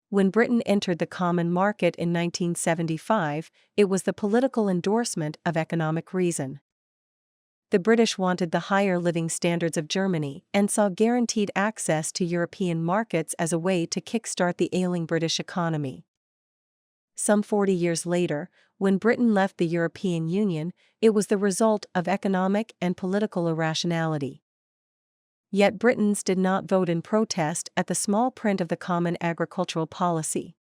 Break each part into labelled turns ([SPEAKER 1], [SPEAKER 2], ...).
[SPEAKER 1] When Britain entered the common market in 1975, it was the political endorsement of economic reason. The British wanted the higher living standards of Germany and saw guaranteed access to European markets as a way to kickstart the ailing British economy. Some 40 years later, when Britain left the European Union, it was the result of economic and political irrationality. Yet Britons did not vote in protest at the small print of the Common Agricultural Policy.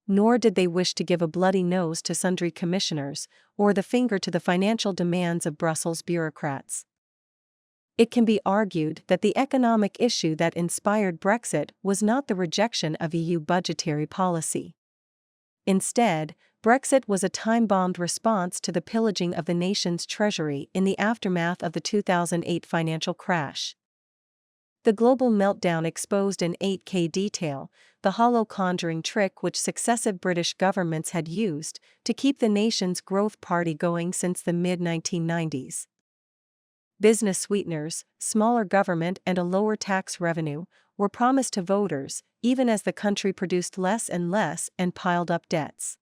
[SPEAKER 1] Nor did they wish to give a bloody nose to sundry commissioners, or the finger to the financial demands of Brussels bureaucrats. It can be argued that the economic issue that inspired Brexit was not the rejection of EU budgetary policy. Instead, Brexit was a time-bombed response to the pillaging of the nation's treasury in the aftermath of the 2008 financial crash. The global meltdown exposed in 8K detail the hollow conjuring trick which successive British governments had used to keep the nation's growth party going since the mid-1990s. Business sweeteners, smaller government and a lower tax revenue were promised to voters, even as the country produced less and less and piled up debts.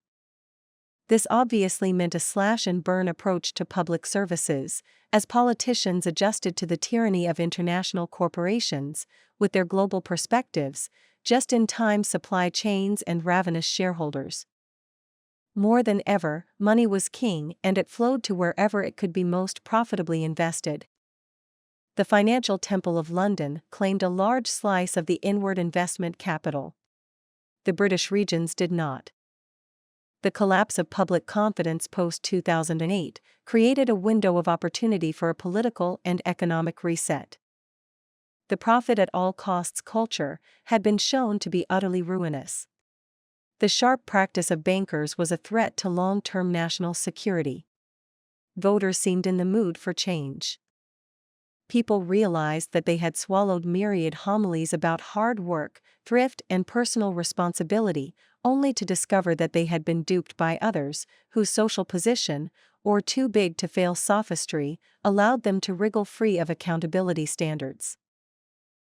[SPEAKER 1] This obviously meant a slash-and-burn approach to public services, as politicians adjusted to the tyranny of international corporations, with their global perspectives, just-in-time supply chains and ravenous shareholders. More than ever, money was king and it flowed to wherever it could be most profitably invested. The financial temple of London claimed a large slice of the inward investment capital. The British regions did not. The collapse of public confidence post-2008 created a window of opportunity for a political and economic reset. The profit-at-all-costs culture had been shown to be utterly ruinous. The sharp practice of bankers was a threat to long-term national security. Voters seemed in the mood for change. People realized that they had swallowed myriad homilies about hard work, thrift, and personal responsibility, only to discover that they had been duped by others, whose social position, or too big to fail sophistry, allowed them to wriggle free of accountability standards.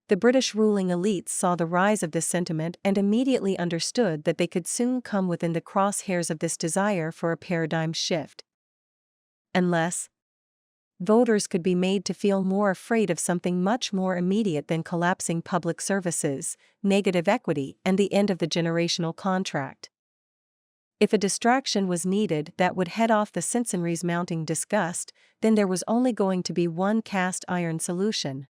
[SPEAKER 1] The British ruling elites saw the rise of this sentiment and immediately understood that they could soon come within the crosshairs of this desire for a paradigm shift. Unless voters could be made to feel more afraid of something much more immediate than collapsing public services, negative equity, and the end of the generational contract. If a distraction was needed that would head off the Cincinnati's mounting disgust, then there was only going to be one cast-iron solution.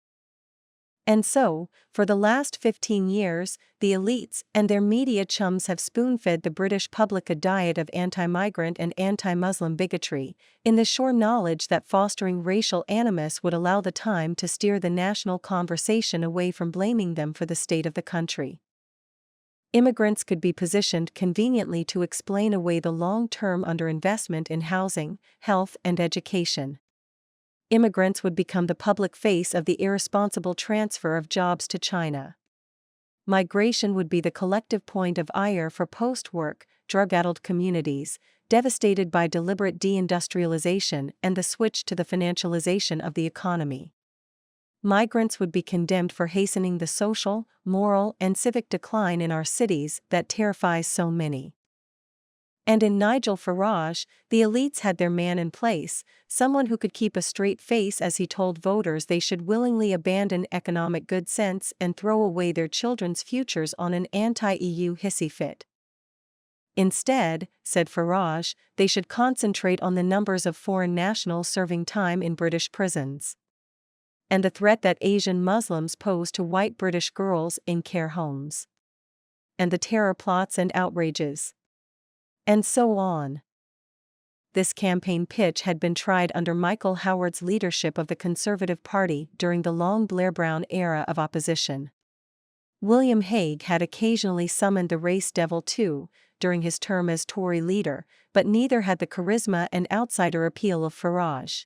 [SPEAKER 1] And so, for the last 15 years, the elites and their media chums have spoon-fed the British public a diet of anti-migrant and anti-Muslim bigotry, in the sure knowledge that fostering racial animus would allow the time to steer the national conversation away from blaming them for the state of the country. Immigrants could be positioned conveniently to explain away the long-term underinvestment in housing, health, and education. Immigrants would become the public face of the irresponsible transfer of jobs to China. Migration would be the collective point of ire for post-work, drug-addled communities, devastated by deliberate deindustrialization and the switch to the financialization of the economy. Migrants would be condemned for hastening the social, moral, and civic decline in our cities that terrifies so many. And in Nigel Farage, the elites had their man in place, someone who could keep a straight face as he told voters they should willingly abandon economic good sense and throw away their children's futures on an anti-EU hissy fit. Instead, said Farage, they should concentrate on the numbers of foreign nationals serving time in British prisons, and the threat that Asian Muslims pose to white British girls in care homes, and the terror plots and outrages, and so on. This campaign pitch had been tried under Michael Howard's leadership of the Conservative Party during the long Blair-Brown era of opposition. William Hague had occasionally summoned the race devil too, during his term as Tory leader, but neither had the charisma and outsider appeal of Farage.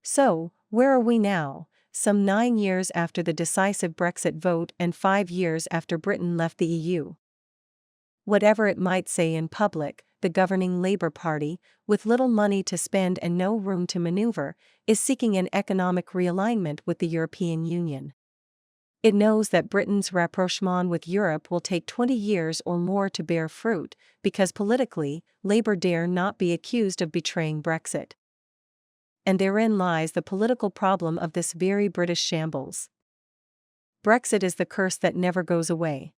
[SPEAKER 1] So, where are we now, some 9 years after the decisive Brexit vote and 5 years after Britain left the EU? Whatever it might say in public, the governing Labour Party, with little money to spend and no room to maneuver, is seeking an economic realignment with the European Union. It knows that Britain's rapprochement with Europe will take 20 years or more to bear fruit, because politically, Labour dare not be accused of betraying Brexit. And therein lies the political problem of this very British shambles. Brexit is the curse that never goes away.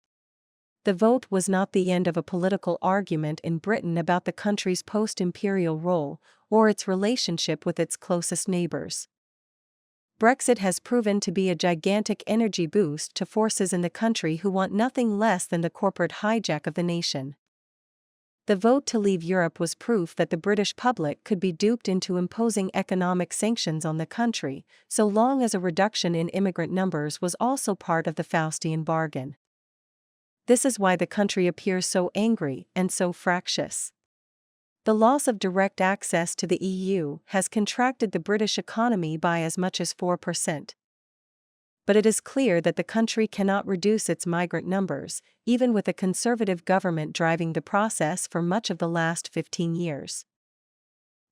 [SPEAKER 1] The vote was not the end of a political argument in Britain about the country's post-imperial role, or its relationship with its closest neighbours. Brexit has proven to be a gigantic energy boost to forces in the country who want nothing less than the corporate hijack of the nation. The vote to leave Europe was proof that the British public could be duped into imposing economic sanctions on the country, so long as a reduction in immigrant numbers was also part of the Faustian bargain. This is why the country appears so angry and so fractious. The loss of direct access to the EU has contracted the British economy by as much as 4%. But it is clear that the country cannot reduce its migrant numbers, even with a Conservative government driving the process for much of the last 15 years.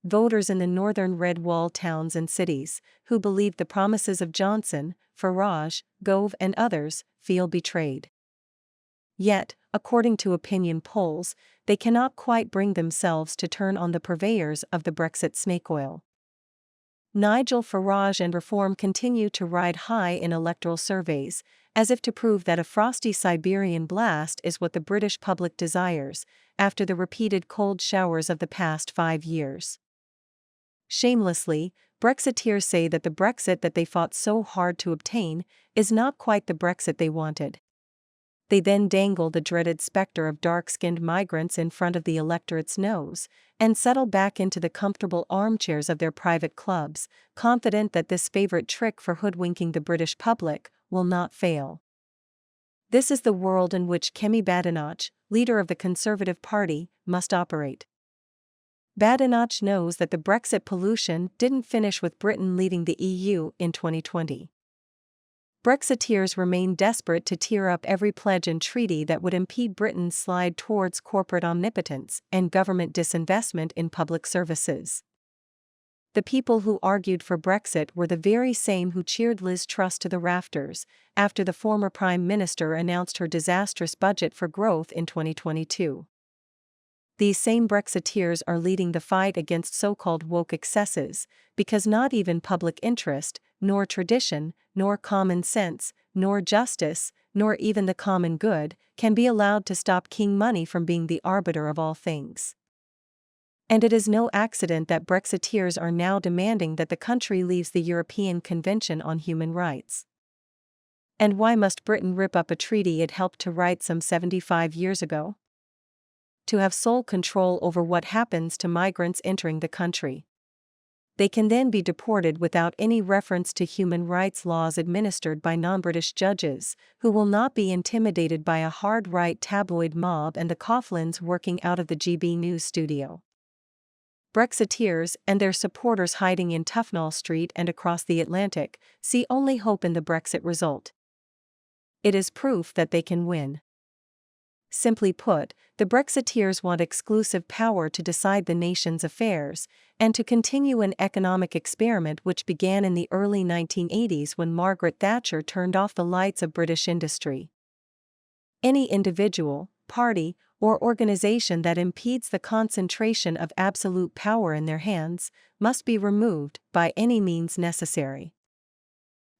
[SPEAKER 1] Voters in the northern Red Wall towns and cities, who believed the promises of Johnson, Farage, Gove and others, feel betrayed. Yet, according to opinion polls, they cannot quite bring themselves to turn on the purveyors of the Brexit snake oil. Nigel Farage and Reform continue to ride high in electoral surveys, as if to prove that a frosty Siberian blast is what the British public desires, after the repeated cold showers of the past 5 years. Shamelessly, Brexiteers say that the Brexit that they fought so hard to obtain is not quite the Brexit they wanted. They then dangle the dreaded spectre of dark-skinned migrants in front of the electorate's nose, and settle back into the comfortable armchairs of their private clubs, confident that this favorite trick for hoodwinking the British public will not fail. This is the world in which Kemi Badenoch, leader of the Conservative Party, must operate. Badenoch knows that the Brexit pollution didn't finish with Britain leaving the EU in 2020. Brexiteers remain desperate to tear up every pledge and treaty that would impede Britain's slide towards corporate omnipotence and government disinvestment in public services. The people who argued for Brexit were the very same who cheered Liz Truss to the rafters after the former Prime Minister announced her disastrous budget for growth in 2022. These same Brexiteers are leading the fight against so-called woke excesses, because not even public interest, nor tradition, nor common sense, nor justice, nor even the common good, can be allowed to stop King money from being the arbiter of all things. And it is no accident that Brexiteers are now demanding that the country leaves the European Convention on Human Rights. And why must Britain rip up a treaty it helped to write some 75 years ago? To have sole control over what happens to migrants entering the country. They can then be deported without any reference to human rights laws administered by non-British judges, who will not be intimidated by a hard-right tabloid mob and the Coughlins working out of the GB News studio. Brexiteers and their supporters hiding in Tufnell Street and across the Atlantic see only hope in the Brexit result. It is proof that they can win. Simply put, the Brexiteers want exclusive power to decide the nation's affairs, and to continue an economic experiment which began in the early 1980s when Margaret Thatcher turned off the lights of British industry. Any individual, party, or organization that impedes the concentration of absolute power in their hands must be removed by any means necessary.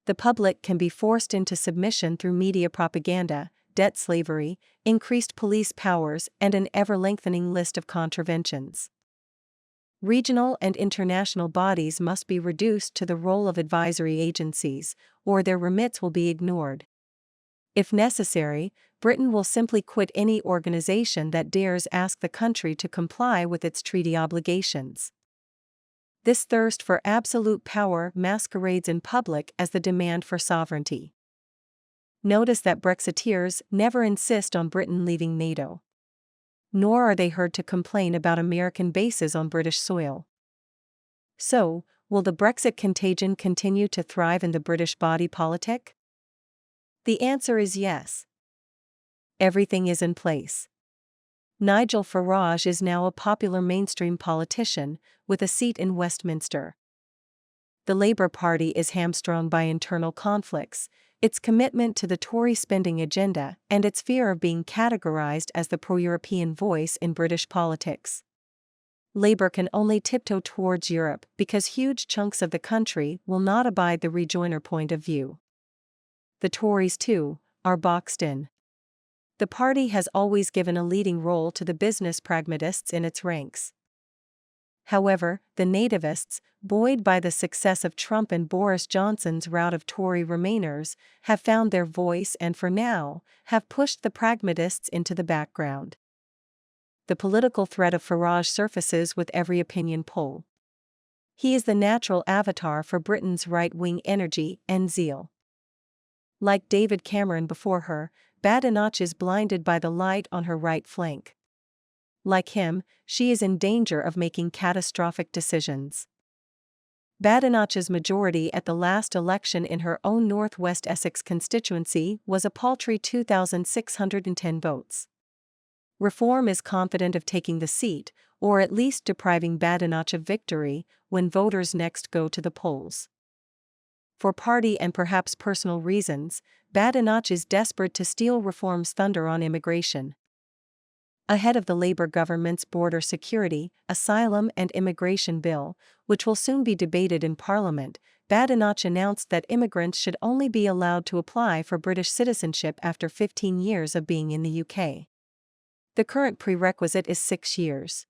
[SPEAKER 1] The public can be forced into submission through media propaganda, debt slavery, increased police powers, and an ever-lengthening list of contraventions. Regional and international bodies must be reduced to the role of advisory agencies, or their remits will be ignored. If necessary, Britain will simply quit any organization that dares ask the country to comply with its treaty obligations. This thirst for absolute power masquerades in public as the demand for sovereignty. Notice that Brexiteers never insist on Britain leaving NATO. Nor are they heard to complain about American bases on British soil. So, will the Brexit contagion continue to thrive in the British body politic? The answer is yes. Everything is in place. Nigel Farage is now a popular mainstream politician, with a seat in Westminster. The Labour Party is hamstrung by internal conflicts, its commitment to the Tory spending agenda, and its fear of being categorized as the pro-European voice in British politics. Labour can only tiptoe towards Europe because huge chunks of the country will not abide the rejoiner point of view. The Tories, too, are boxed in. The party has always given a leading role to the business pragmatists in its ranks. However, the nativists, buoyed by the success of Trump and Boris Johnson's rout of Tory Remainers, have found their voice and for now, have pushed the pragmatists into the background. The political threat of Farage surfaces with every opinion poll. He is the natural avatar for Britain's right-wing energy and zeal. Like David Cameron before her, Badenoch is blinded by the light on her right flank. Like him, she is in danger of making catastrophic decisions. Badenoch's majority at the last election in her own North West Essex constituency was a paltry 2,610 votes. Reform is confident of taking the seat, or at least depriving Badenoch of victory, when voters next go to the polls. For party and perhaps personal reasons, Badenoch is desperate to steal Reform's thunder on immigration. Ahead of the Labour government's border security, asylum and immigration bill, which will soon be debated in Parliament, Badenoch announced that immigrants should only be allowed to apply for British citizenship after 15 years of being in the UK. The current prerequisite is 6 years.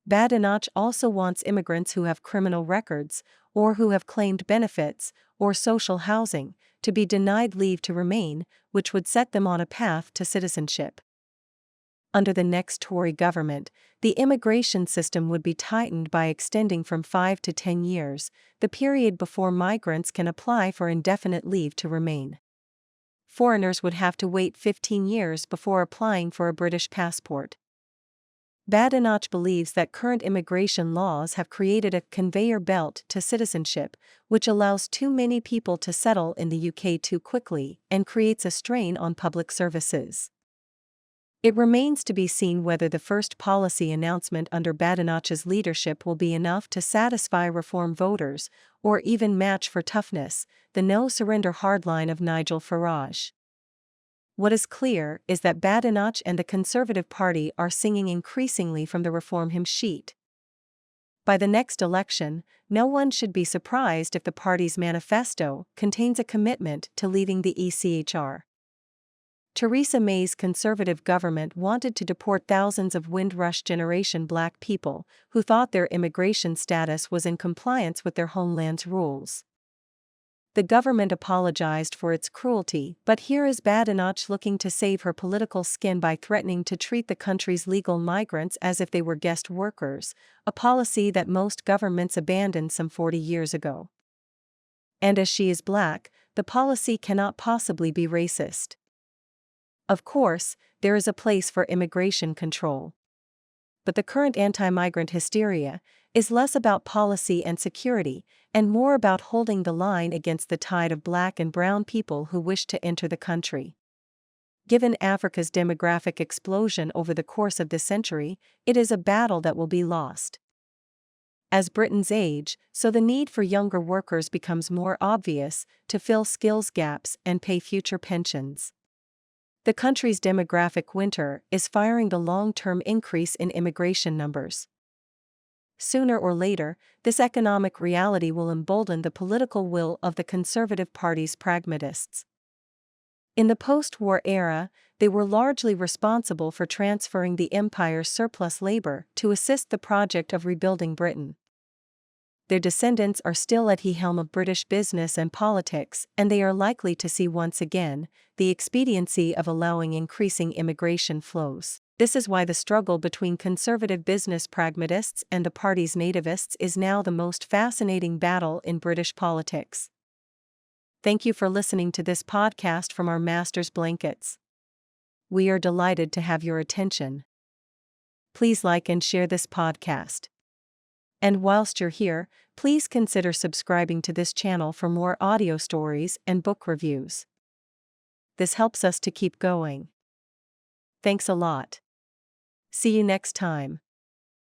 [SPEAKER 1] Badenoch also wants immigrants who have criminal records, or who have claimed benefits, or social housing, to be denied leave to remain, which would set them on a path to citizenship. Under the next Tory government, the immigration system would be tightened by extending from 5 to 10 years, the period before migrants can apply for indefinite leave to remain. Foreigners would have to wait 15 years before applying for a British passport. Badenoch believes that current immigration laws have created a conveyor belt to citizenship, which allows too many people to settle in the UK too quickly and creates a strain on public services. It remains to be seen whether the first policy announcement under Badenoch's leadership will be enough to satisfy Reform voters, or even match for toughness, the no-surrender hardline of Nigel Farage. What is clear is that Badenoch and the Conservative Party are singing increasingly from the Reform hymn sheet. By the next election, no one should be surprised if the party's manifesto contains a commitment to leaving the ECHR. Theresa May's Conservative government wanted to deport thousands of Windrush generation black people who thought their immigration status was in compliance with their homeland's rules. The government apologized for its cruelty, but here is Badenoch looking to save her political skin by threatening to treat the country's legal migrants as if they were guest workers, a policy that most governments abandoned some 40 years ago. And as she is black, the policy cannot possibly be racist. Of course, there is a place for immigration control. But the current anti-migrant hysteria is less about policy and security, and more about holding the line against the tide of black and brown people who wish to enter the country. Given Africa's demographic explosion over the course of this century, it is a battle that will be lost. As Britons age, so the need for younger workers becomes more obvious to fill skills gaps and pay future pensions. The country's demographic winter is firing the long-term increase in immigration numbers. Sooner or later, this economic reality will embolden the political will of the Conservative Party's pragmatists. In the post-war era, they were largely responsible for transferring the empire's surplus labor to assist the project of rebuilding Britain. Their descendants are still at the helm of British business and politics, and they are likely to see once again the expediency of allowing increasing immigration flows. This is why the struggle between conservative business pragmatists and the party's nativists is now the most fascinating battle in British politics. Thank you for listening to this podcast from our master's blankets. We are delighted to have your attention. Please like and share this podcast. And whilst you're here, please consider subscribing to this channel for more audio stories and book reviews. This helps us to keep going. Thanks a lot. See you next time.